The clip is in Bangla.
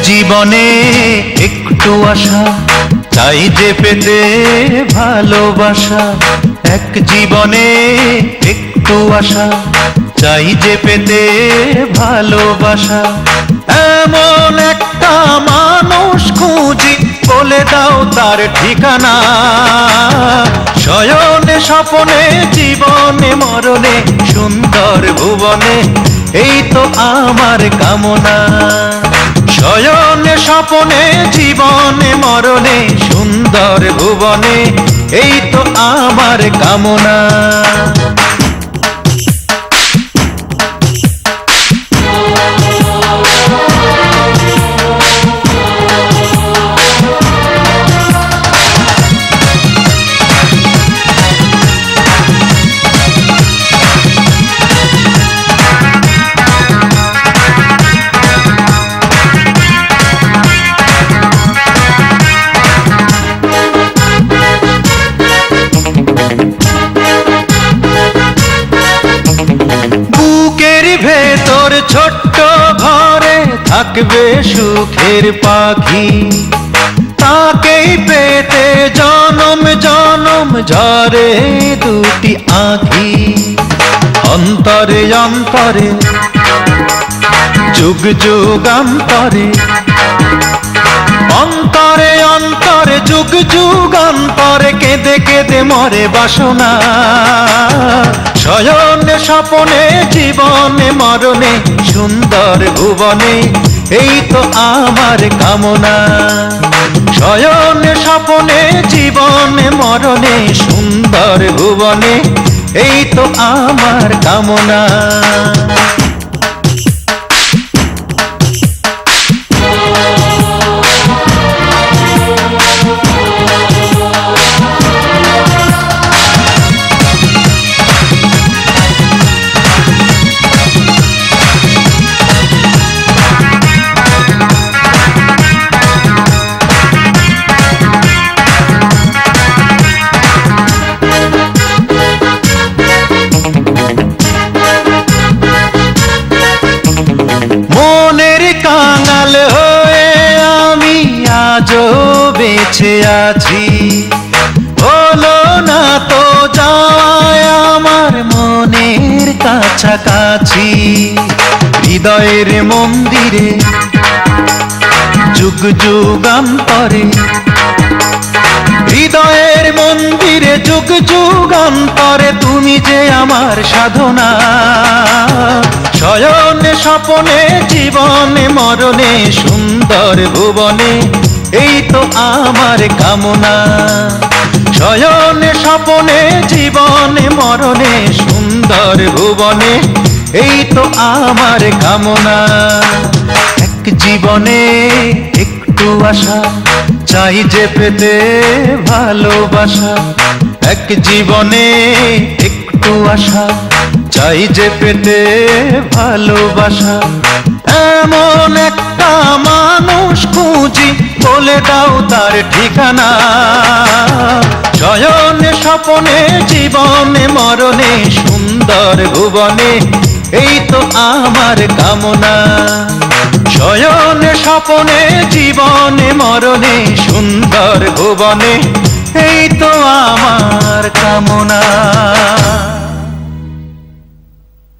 জীবনে একটু আশা চাই যে পেতে ভালোবাসা, এক জীবনে একটু আশা চাই যে পেতে ভালোবাসা। এমন একটা মানুষ খুঁজি, বলে দাও তার ঠিকানা। শয়নে স্বপনে জীবনে মরণে সুন্দর ভুবনে, এই তো আমার কামনা। শয়নে স্বপনে জীবনে মরণে সুন্দর ভুবনে, এই তো আমার কামনা। ভেতর ছোট্ট ঘরে থাকবে সুখের পাখি, তাকেই পেতে জনম জনম ঝরে দুটি আঁখি। অন্তরে অন্তরে যুগ যুগান্তরে, অন্তরে অন্তরে যুগ যুগান্তরে কেঁদে কেঁদে মরে বাসনা। শয়নে স্বপনে জীবনে মরণে সুন্দর ভুবনে, এই তো আমার কামনা। শয়নে স্বপনে জীবনে মরণে সুন্দর ভুবনে, এই তো আমার কামনা। মনের কাঙাল হয়ে আমি আজও বেঁচে আছি, হলো না তো যাওয়ায় আমার মনের কাছাকাছি। হৃদয়ের মন্দিরে যুগ যুগান্তরে, হৃদয়ের মন্দিরে যুগ যুগান্তরে তুমি যে আমার সাধনা। শয়নে স্বপনে জীবনে মরণে সুন্দর ভুবনে, এই তো আমার কামনা। শয়নে স্বপনে জীবনে মরণে সুন্দর ভুবনে, এই তো আমার কামনা। এক জীবনে একটু আশা চাই যে পেতে ভালোবাসা, এক জীবনে একটু আশা চাই যে পেতে ভালোবাসা। এমন একটা মানুষ খুঁজি, বলে দাও তার ঠিকানা। শয়নে স্বপনে জীবনে মরণে সুন্দর ভুবনে, এই তো আমার কামনা। শয়নে স্বপনে জীবনে মরণে সুন্দর ভুবনে, এই তো আমার কামনা।